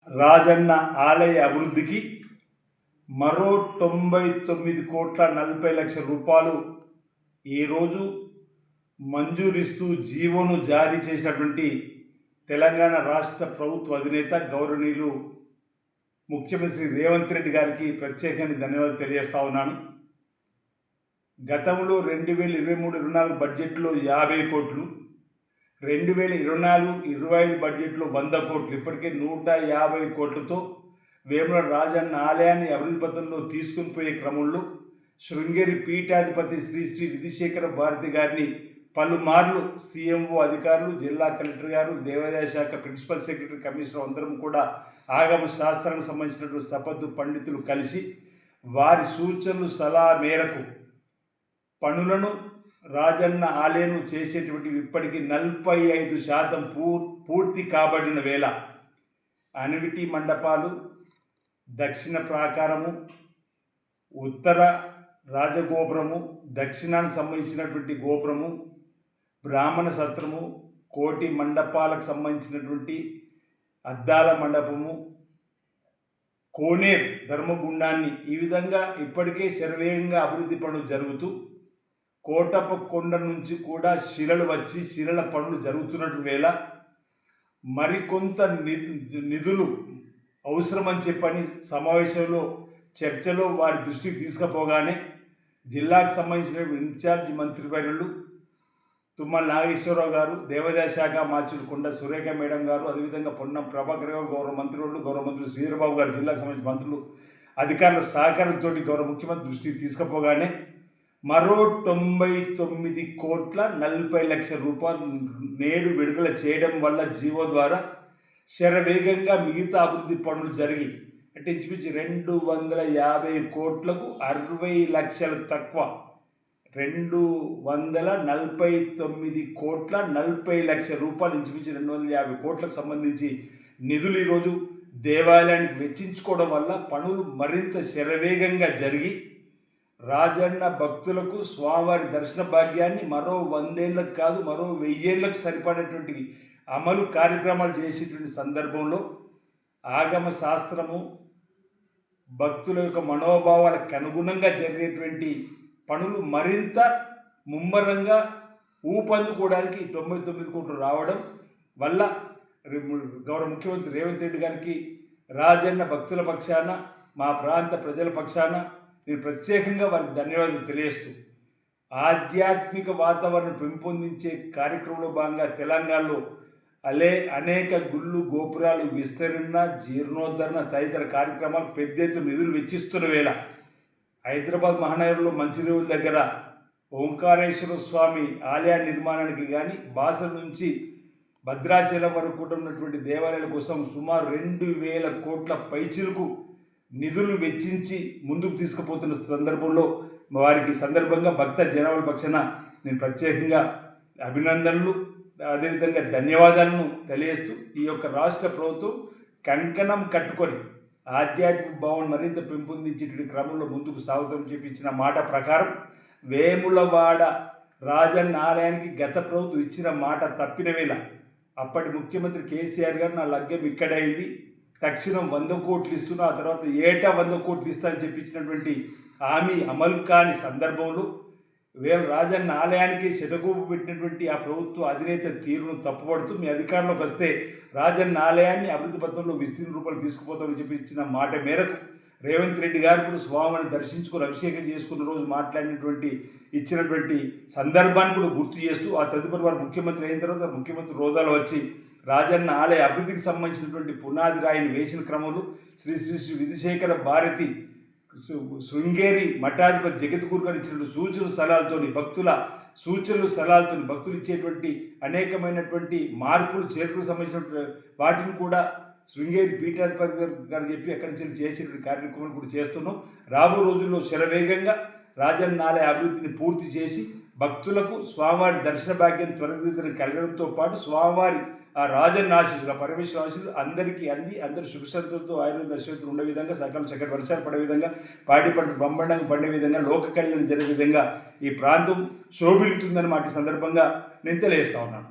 రాజన్న ఆలయ అభివృద్ధికి మరో 99,40,00,000 ఈరోజు మంజూరిస్తూ జీవోను జారీ చేసినటువంటి తెలంగాణ రాష్ట్ర ప్రభుత్వ అధినేత గౌరవనీయులు ముఖ్యమంత్రి రేవంత్ రెడ్డి గారికి ప్రత్యేకంగా ధన్యవాదాలు తెలియజేస్తా ఉన్నాను. గతంలో 2023-24 బడ్జెట్లో 50 కోట్లు, 2024-25 బడ్జెట్లో 100 కోట్లు, ఇప్పటికే 150 కోట్లతో వేముల రాజన్న ఆలయాన్ని అభివృద్ధి పథంలో తీసుకుని పోయే క్రమంలో శృంగేరి పీఠాధిపతి శ్రీ శ్రీ విధుశేఖర భారతి గారిని పలుమార్లు సీఎంఓ అధికారులు, జిల్లా కలెక్టర్ గారు, దేవాదాయ శాఖ ప్రిన్సిపల్ సెక్రటరీ, కమిషనర్ అందరం కూడా ఆగమ శాస్త్రానికి సంబంధించినటువంటి సపద్దు పండితులు కలిసి వారి సూచనలు సలహా మేరకు పనులను రాజన్న ఆలయం చేసేటువంటి ఇప్పటికీ 45% పూర్తి కాబడిన వేళ అనివిటి మండపాలు, దక్షిణ ప్రాకారము, ఉత్తర రాజగోపురము, దక్షిణానికి సంబంధించినటువంటి గోపురము, బ్రాహ్మణ సత్రము, కోటి మండపాలకు సంబంధించినటువంటి అద్దాల మండపము, కోనేరు ధర్మగుండాన్ని ఈ విధంగా ఇప్పటికే శరవేగంగా అభివృద్ధి పనులు జరుగుతూ కోటప్ప కొండ నుంచి కూడా శిలలు వచ్చి శిలల పనులు జరుగుతున్నట్టు వేళ మరికొంత నిధులు అవసరమని చెప్పని సమావేశంలో చర్చలో వారి దృష్టికి తీసుకుపోగానే జిల్లాకు సంబంధించిన ఇన్ఛార్జ్ మంత్రివర్యులు తుమ్మల నాగేశ్వరరావు గారు, దేవాదాయ శాఖ మార్చులు కొండ సురేఖ మేడం గారు, అదేవిధంగా పొన్నం ప్రభాకర్ గారు, గౌరవ మంత్రులు శ్రీధరబాబు గారు, జిల్లాకు సంబంధించిన మంత్రులు అధికారుల సహకారంతో గౌరవ ముఖ్యమంత్రి దృష్టికి తీసుకుపోగానే మరో 99,40,00,000 నేడు విడుదల చేయడం వల్ల జీవో ద్వారా శరవేగంగా మిగతా అభివృద్ధి పనులు జరిగి అంటే ఇంచుమించు 250 కోట్లకు 60 లక్షలు తక్కువ 249,40,40,00,000 ఇంచుమించు 250 కోట్లకు సంబంధించి నిధులు ఈరోజు దేవాలయానికి వెచ్చించుకోవడం వల్ల పనులు మరింత శరవేగంగా జరిగి రాజన్న భక్తులకు స్వామివారి దర్శన భాగ్యాన్ని మరో 100 ఏళ్ళకు కాదు మరో 1000 ఏళ్ళకు సరిపడేటువంటి అమలు కార్యక్రమాలు చేసేటువంటి సందర్భంలో ఆగమ శాస్త్రము భక్తుల యొక్క మనోభావాలకు అనుగుణంగా జరిగేటువంటి పనులు మరింత ముమ్మరంగా ఊపందుకోవడానికి 99 కోట్లు రావడం వల్ల గౌరవ ముఖ్యమంత్రి రేవంత్ రెడ్డి గారికి రాజన్న భక్తుల పక్షాన, మా ప్రాంత ప్రజల పక్షాన నేను ప్రత్యేకంగా వారికి ధన్యవాదాలు తెలియజేస్తూ ఆధ్యాత్మిక వాతావరణం పెంపొందించే కార్యక్రమంలో భాగంగా తెలంగాణలో అనేక గుళ్ళు, గోపురాలు విస్తరణ, జీర్ణోద్ధరణ తదితర కార్యక్రమాలు పెద్ద ఎత్తున నిధులు వెచ్చిస్తున్న వేళ హైదరాబాద్ మహానగరంలో మంచిర్యాల దగ్గర ఓంకారేశ్వర స్వామి ఆలయ నిర్మాణానికి కానీ బాసర నుంచి భద్రాచలం వరకు కూడా ఉన్నటువంటి దేవాలయాల కోసం సుమారు 2,000 కోట్ల పైచిలకు నిధులు వెచ్చించి ముందుకు తీసుకుపోతున్న సందర్భంలో వారికి సందర్భంగా భక్త జనాల పక్షాన నేను ప్రత్యేకంగా అభినందనలు, అదేవిధంగా ధన్యవాదాలను తెలియజేస్తూ ఈ యొక్క రాష్ట్ర ప్రభుత్వం కంకణం కట్టుకొని ఆధ్యాత్మిక భావన మరింత పెంపొందించేటువంటి క్రమంలో ముందుకు సాగుతామని చెప్పి ఇచ్చిన మాట ప్రకారం వేములవాడ రాజన్న ఆలయానికి గత ప్రభుత్వం ఇచ్చిన మాట తప్పిన వేళ అప్పటి ముఖ్యమంత్రి కేసీఆర్ గారు నా లగ్నం ఇక్కడైంది, తక్షణం 100 కోట్లు ఇస్తున్నా, ఆ తర్వాత ఏటా 100 కోట్లు ఇస్తా అని చెప్పించినటువంటి హామీ అమలు కాని సందర్భంలో రాజన్న ఆలయానికి శటకోపు పెట్టినటువంటి ఆ ప్రభుత్వ అధినేత తీరును తప్పుపడుతూ మీ అధికారంలోకి వస్తే రాజన్న ఆలయాన్ని అభివృద్ధి పథంలో విస్తీర్ణ రూపాయలు తీసుకుపోతామని చెప్పి ఇచ్చిన మాట మేరకు రేవంత్ రెడ్డి గారు కూడా స్వామిని దర్శించుకుని అభిషేకం చేసుకున్న రోజు ఇచ్చినటువంటి సందర్భాన్ని కూడా గుర్తు చేస్తూ ఆ తదుపరి వారు ముఖ్యమంత్రి అయిన తర్వాత ముఖ్యమంత్రి హోదాలో వచ్చి రాజన్న ఆలయ అభివృద్ధికి సంబంధించినటువంటి పునాది రాయిని వేసిన క్రమంలో శ్రీ శ్రీ శ్రీ విధుశేఖర భారతి శృంగేరి మఠాధిపతి జగద్గురు గారు ఇచ్చినటువంటి సూచనలు సలహాలతోని భక్తులు ఇచ్చేటువంటి అనేకమైనటువంటి మార్పులు చేర్పులకు సంబంధించినటువంటి వాటిని కూడా శృంగేరి పీఠాధిపతి గారు చెప్పి అక్కడి నుంచి చేసేటువంటి కార్యక్రమాలు కూడా చేస్తున్నాం. రాబో రోజుల్లో శరవేగంగా రాజన్న ఆలయ అభివృద్ధిని పూర్తి చేసి భక్తులకు స్వామివారి దర్శన భాగ్యం త్వరితగతిన కలగడంతో పాటు స్వామివారి ఆ రాజన్న ఆశీస్సులు, ఆ పరమేశ్వర ఆశీస్సులు అందరికీ అంది అందరూ సుఖశాంతులతో ఆయుర్వేద దర్శనతో ఉండే విధంగా, సకాలం చక్కటి వర్షాలు పడే విధంగా, పాడి పంట బ్రహ్మాండంగా పండే విధంగా, లోక కళ్యాణం జరిగే విధంగా ఈ ప్రాంతం శోభిల్లుతుందని మాట సందర్భంగా నేను తెలియజేస్తా ఉన్నాను.